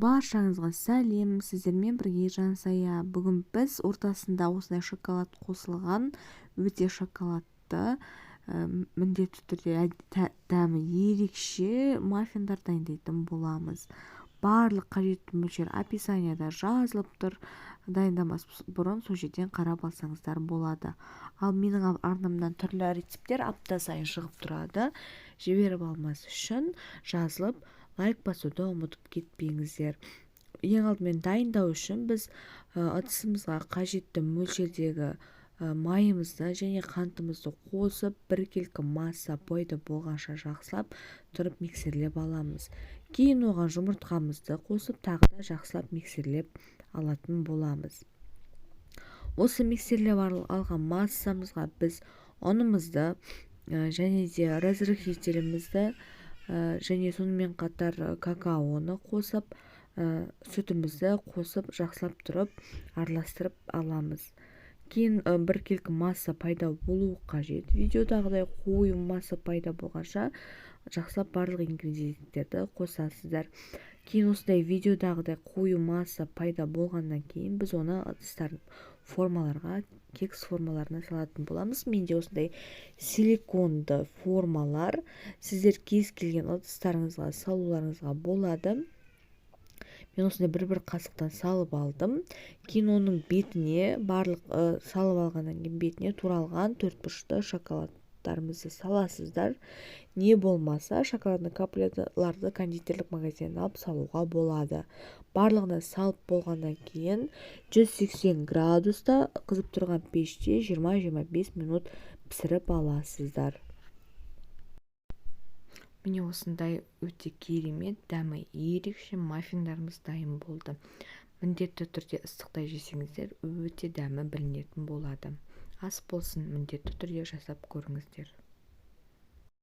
Баршаңызға сәлем, сіздермен бірге Жансая. Бүгін біз ортасында осындай шоколад қосылған, өте шоколадты, міндетті түрде дәмі ерекше маффиндар дайындайтын боламыз. Барлық қажетті мөлшер описанияда жазылып тұр. Дайындамас бұрын сол жерден қарап алсаңыздар болады. Ал менің арнамнан түрлі рецептер апта сайын шығып тұрады. Жіберіп алмас үшін жазылып лайк басуды ұмытып кетпеңіздер. Ең алдымен дайындау үшін біз ыдысымызға қажетті мөлшердегі майымызды және қантымызды қосып, біркелкі масса пайда болғанша жақсылап тұрып миксерлеп аламыз. Кейін оған жұмыртқамызды қосып, тағы да жақсылап миксерлеп алатын боламыз. Осы миксерлеп алған массамызға біз ұнымызды және де разрыхителімізді және сонымен қатар какаоны қосып, сүтімізді қосып, жақсылап тұрып, араластырып аламыз. Кейін біркелкі масса пайда болуы қажет. Видеодағыдай қою масса пайда болғанша жақсылап барлық ингредиенттерді қосасыздар. Кейін осындай видеодағыдай қою масса пайда болғаннан кейін біз оны ыдыстардың формаларға, кекс формаларына салатын боламыз. Менде осындай силиконды формалар, сіздер кез келген ыдыстарыңызға салуларыңызға болады. Мен осындай бір қасықтан салып алдым. Кейін оның бетіне, барлық салып алғаннан кейін бетіне туралған төртбұрышты шоколадтарымызды саласыздар. Не болмаса шоколадный капсулаларды кондитерлік магазиннен алып салуға болады. Барлығына салып болғаннан кейін 180 градуста қызып тұрған пеште 20-25 минут пісіріп аласыздар. Міне осындай өте керемет, дәмі ерекше маффиндарымыз дайын болды. Міндетті түрде ыстықтай жесеңіздер, өте дәмі білінетін болады. Ас болсын, міндетті түрде жасап көріңіздер.